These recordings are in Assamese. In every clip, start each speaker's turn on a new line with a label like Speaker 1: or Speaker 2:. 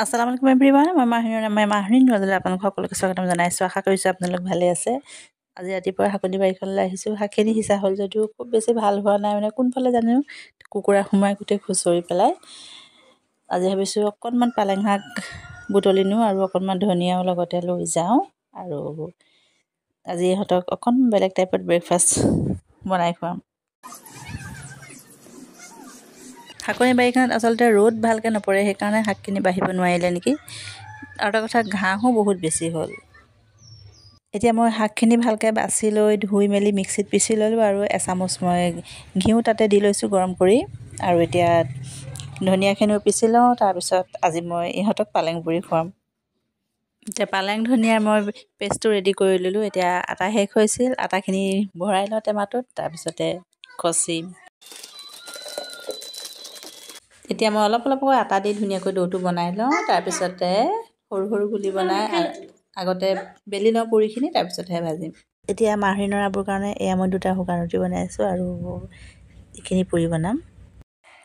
Speaker 1: আসসালামু আলাইকুম এভৰিৱান মই মাহৰিন নজলে আপোনালোক সকলোকে স্বাগতম জনাইছোঁ। আশা কৰিছোঁ আপোনালোক ভালে আছে। আজি ৰাতিপুৱা শাকনি বাৰীখনলৈ আহিছোঁ। শাকখিনি সিঁচা হ'ল যদিও খুব বেছি ভাল হোৱা নাই, মানে কোনফালে জানো কুকুৰা সোমাই গোটেই খুচৰি পেলাই। আজি ভাবিছোঁ অকণমান পালেং শাক বুটলি নিওঁ আৰু অকণমান ধনিয়াও লগতে লৈ যাওঁ, আৰু আজি ইহঁতক অকণমান বেলেগ টাইপত ব্ৰেকফাষ্ট বনাই খুৱাম। শাকনি বাৰীখনত আচলতে ৰ'দ ভালকৈ নপৰে, সেইকাৰণে শাকখিনি বাঢ়িব নোৱাৰিলে নেকি। আৰু এটা কথা, ঘাঁহো বহুত বেছি হ'ল। এতিয়া মই শাকখিনি ভালকৈ বাছি লৈ ধুই মেলি মিক্সিত পিচি ল'লোঁ, আৰু এচামুচ মই ঘিউ তাতে দি লৈছোঁ গৰম কৰি। আৰু এতিয়া ধনিয়াখিনিও পিচি লওঁ। তাৰপিছত আজি মই ইহঁতক পালেং পুৰি খুৱাম। এতিয়া পালেং ধনিয়াৰ মই পেষ্টটো ৰেডি কৰি ল'লোঁ। এতিয়া আটা শেষ হৈছিল, আটাখিনি ভৰাই লওঁ টেমাটোত, তাৰপিছতে খচিম। এতিয়া মই অলপ অলপকৈ আটা দি ধুনীয়াকৈ ডোটো বনাই লওঁ। তাৰপিছতে সৰু সৰু গুলি বনাই আগতে বেলি লওঁ পুৰিখিনি, তাৰপিছতহে ভাজিম। এতিয়া মাহৰিনৰ আবুৰ কাৰণে এয়া মই 2টা শুকান ৰুটি বনাইছোঁ, আৰু এইখিনি পুৰি বনাম।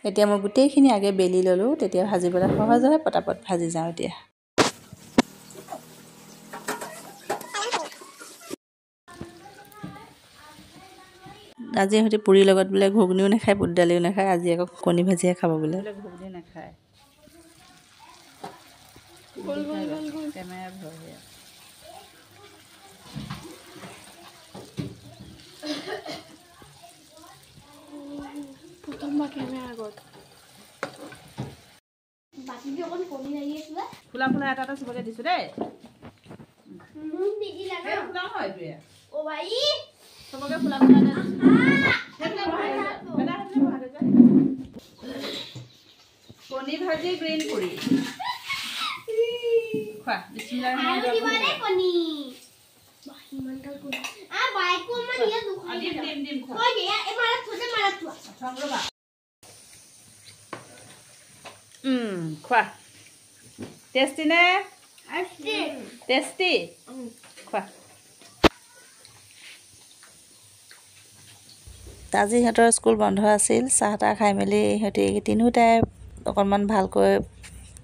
Speaker 1: এতিয়া মই গোটেইখিনি আগে বেলি ল'লোঁ, তেতিয়া ভাজিবলৈ সহজ হয়, পটাপট ভাজি যাওঁ। এতিয়া আজি ইহঁতে পুৰিৰ লগত বোলে ঘুগুনিও নাখায়, বুট দালিও নাখায়, আজি আকৌ কণী ভাজিহে খাব বোলে। ঘুগুনি নাখায়, কেমেৰা ভয়।
Speaker 2: প্ৰথমবাৰ কেমেৰা আগত বাকী অকণ কণী লাগি আছিলে।
Speaker 1: ফুলা ফুলা এটা চবকে দিছোঁ দেই।
Speaker 2: মোক নিদিলা ন?
Speaker 1: ফুলা হয় এইটোৱে।
Speaker 2: অ ভাই
Speaker 1: চবকে ফুলা ফুলা এটা দিছোঁ। কণী ভাজি গ্ৰীণ পুৰি খোৱা।
Speaker 2: আৰু দিবানে কণী? ইমানটা কণী। বাইকো মান ইয়া দুখাই দিম। থৈ দে, এমাৰত থৈ মাৰত থোৱা।
Speaker 1: ৰ'বা। খোৱা। টেষ্টি নে? টেষ্টি। খোৱা। আজি সিহঁতৰ স্কুল বন্ধ আছিল। চাহ তাহ খাই মেলি সিহঁতি তিনিওটাই অকণমান ভালকৈ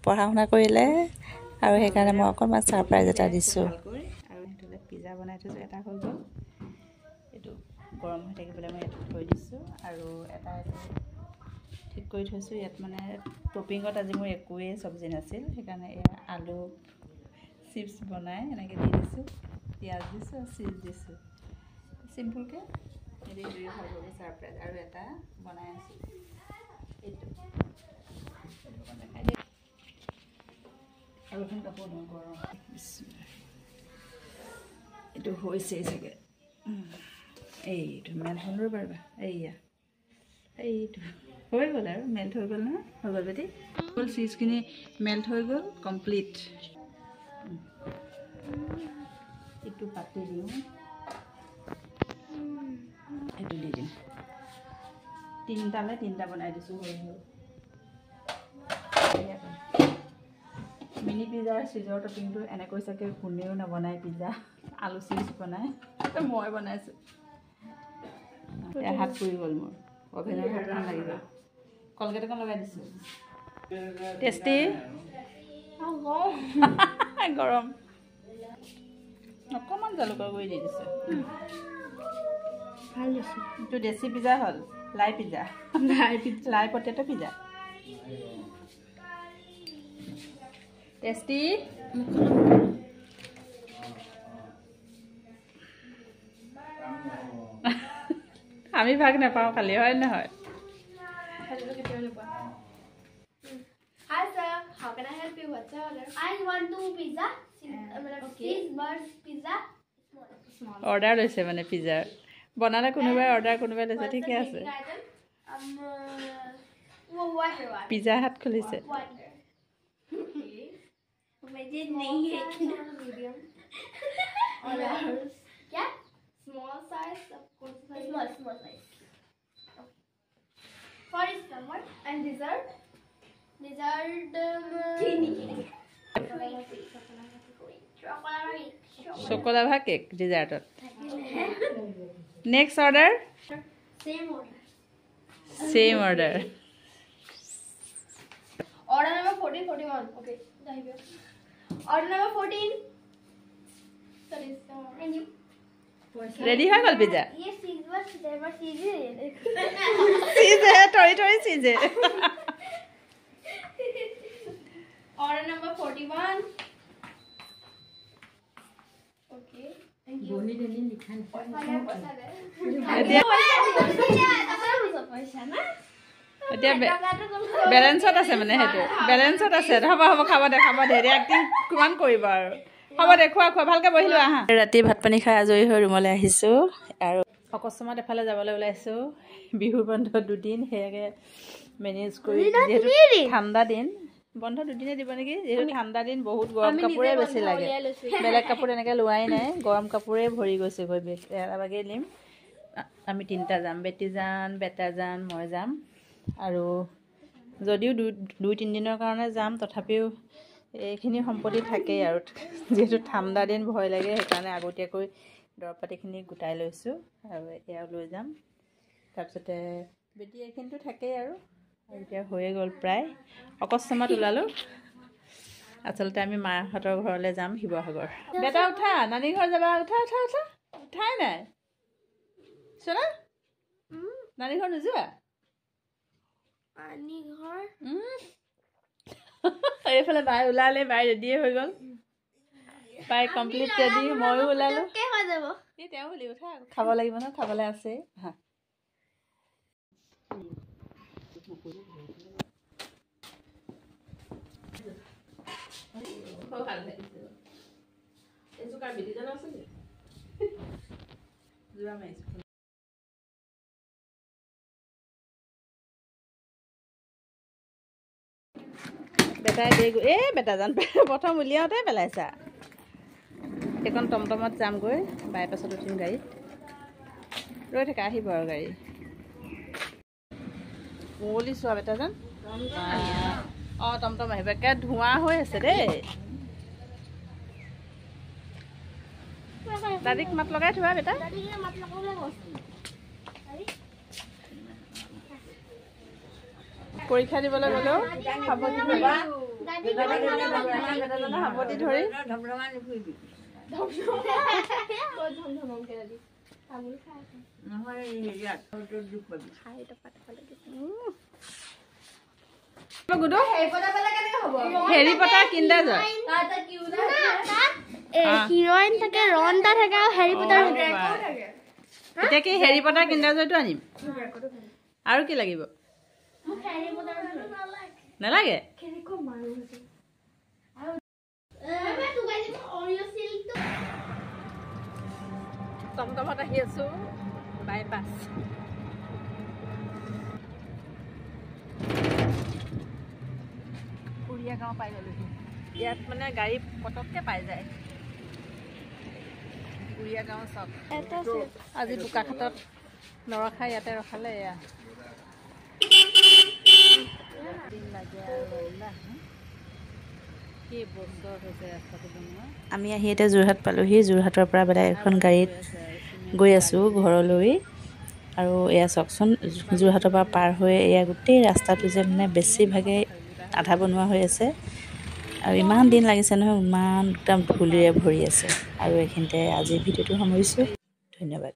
Speaker 1: পঢ়া শুনা কৰিলে, আৰু সেইকাৰণে মই অকণমান ছাৰপ্ৰাইজ এটা দিছোঁ। আৰু সিহঁতলৈ পিজ্জা বনাই থৈছোঁ, এটা হৈ গ'ল। এইটো গৰম হৈ থাকিবলৈ মই ইয়াত থৈ দিছোঁ, আৰু এটা ঠিক কৰি থৈছোঁ। ইয়াত মানে টপিঙত আজি মোৰ একোৱেই চব্জি নাছিল, সেইকাৰণে এয়া আলু চিপছ বনাই এনেকৈ দি দিছোঁ, পিঁয়াজ দিছোঁ আৰু চিজ দিছোঁ চিম্পুলকৈ। হেৰি দুই ভাল পাব ছাৰপ্ৰাইজ। আৰু এটা বনাই আছোঁ, এইটো দেখাই দিম। আৰু এখন কাপোৰ নহয়, গৰম। এইটো হৈছেই চাগে। এইটো মেল্ট হ'ল পাৰিবা। এইটো হৈ গ'ল, আৰু মেল্ট হৈ গ'ল নহয়। হৈ গ'ল বেটি, গ'ল চিজখিনি মেল্ট হৈ গ'ল কমপ্লিট। এইটো পাতি দিওঁ, এইটো দি দিম। 3টালৈ 3টা বনাই দিছোঁ, হৈ গ'ল। মিনি পিজ্জাৰ চিজৰ টপিংটো এনেকৈ চাগে কোনেও নবনায়। পিজ্জা আলু চিজ বনায়, মই বনাইছোঁ। হাত পুৰি গ'ল মোৰ, অভেনৰ হাতখন লাগি গ'ল। কলগেট অকণ লগাই দিছোঁ। টেষ্টি। গৰম। অকণমান জালুকৰ গুড়ি দি দিছোঁ।
Speaker 2: ভাল দিছে।
Speaker 1: এইটো দেশী পিজ্জা হ'ল, লাই পিজ্জা। লাই পটেটো পিজ্জা। টেষ্টি। আমি ভাগ নাপাওঁ খালি, হয় নহয়?
Speaker 2: Hi sir, how can I help you? What's your order? I want 2 pizza. Cheeseburger pizza. Small.
Speaker 1: Order লৈছে মানে পিজ্জাৰ। বনালে কোনোবাই অৰ্ডাৰ, কোনোবাই লৈছে, ঠিকে আছে।
Speaker 2: Water.
Speaker 1: পিজ্জা হাট খুলিছে।
Speaker 2: Water. Veggie नहीं है क्या? Medium. क्या? Small size. Small size. For summer and dessert.
Speaker 1: Choco lava cake ডিজাৰ্টত। Next order.
Speaker 2: Same order.
Speaker 1: Same order.
Speaker 2: Order number 14, 41. Okay. Order number 14. Sorry, and you.
Speaker 1: Ready হৈ গ'ল pizza
Speaker 2: Yes, cheese was never cheesy.
Speaker 1: চিজে তৰি চিজে
Speaker 2: Order number 41. Okay. Thank you.
Speaker 1: এতিয়া বেলেঞ্চত আছে মানে সেইটো বেলেঞ্চত আছে হ'ব খাব দে এক্টিং কিমান কৰিব আৰু হ'ব দে খোৱা ভালকৈ বহিলোঁ আহা ৰাতি ভাত পানী খাই আজৰি হৈ ৰুমলৈ আহিছোঁ আৰু অকস্মাত এফালে যাবলৈ ওলাইছোঁ বিহুৰ বন্ধ 2 দিন সেয়াকৈ মেনেজ কৰি যিহেতু ঠাণ্ডা দিন বন্ধ 2 দিনে দিব নেকি যিহেতু ঠাণ্ডা দিন বহুত গৰম কাপোৰে বেছি লাগে বেলেগ কাপোৰ এনেকৈ লোৱাই নাই গৰম কাপোৰে ভৰি গৈছে গৈ এৰাবাগে নিম আমি 3টা যাম বেটিজান বেটাজান মই যাম আৰু যদিও 2-3 দিনৰ কাৰণে যাম তথাপিও এইখিনি সম্পত্তি থাকেই আৰু যিহেতু ঠাণ্ডা দিন ভয় লাগে সেইকাৰণে আগতীয়াকৈ দৰৱ পাতিখিনি গোটাই লৈছোঁ আৰু এয়াও লৈ যাম তাৰপিছতে বেটি এইখিনিতো থাকেই আৰু এতিয়া হৈয়ে গ'ল প্ৰায় অকস্মাত ওলালোঁ আচলতে আমি মাহঁতৰ ঘৰলৈ যাম শিৱসাগৰ বেটা উঠা নানী ঘৰ যাবা উঠাই নাই চলা নানী ঘৰ নোযোৱা এইফালে বাই ওলালে বাই ৰেডিয়ে হৈ গ'ল বাই কমপ্লিট ৰেডি ময়ো ওলালোঁ এই তেওঁ বুলি উঠা খাব লাগিব ন খাবলৈ আছে হা বেটাই বেটাজান প্ৰথম উলিয়াওঁতে পেলাইছা সেইখন টমটমত যামগৈ বাইপাছত উঠিম গাড়ীত ৰৈ থাকা আহিব আৰু গাড়ী মুকলি চোৱা বেটাজান অঁ টমটম আহিব একে ধোঁৱা হৈ আছে দেই দাদীক মাত লগাই থোৱা বেটা পৰীক্ষা দিবলৈ গ'লেও সাৱধি ধৰিবা সাৱধি ধৰি হেৰি পটাৰ কিণ্ডাৰ জয়
Speaker 2: হিৰোইন থাকে ৰন থাকে আৰু হেৰি পটাৰ
Speaker 1: এতিয়া কি হেৰি পটাৰ কিণ্ডাৰ জয়টো আনিম আৰু কি লাগিব নালাগে টমটমত আহি আছো বাইপাছ কুৰিয়া গাঁও পাই গ'লোহি ইয়াত মানে গাড়ী পটককৈ পাই যায় কুৰিয়া গাঁও চব আজি বোকাখাটত নৰখাই ইয়াতে ৰখালে এয়া আমি আহি এতিয়া যোৰহাট পালোহি যোৰহাটৰ পৰা বেলেগ এখন গাড়ীত গৈ আছোঁ ঘৰলৈ আৰু এয়া চাওকচোন যোৰহাটৰ পৰা পাৰ হৈ এয়া গোটেই ৰাস্তাটো যে মানে বেছিভাগে আধা বনোৱা হৈ আছে আৰু ইমান দিন লাগিছে নহয় ইমান একদম ধূলিৰে ভৰি আছে আৰু এইখিনিতে আজি ভিডিঅ'টো সামৰিছোঁ ধন্যবাদ।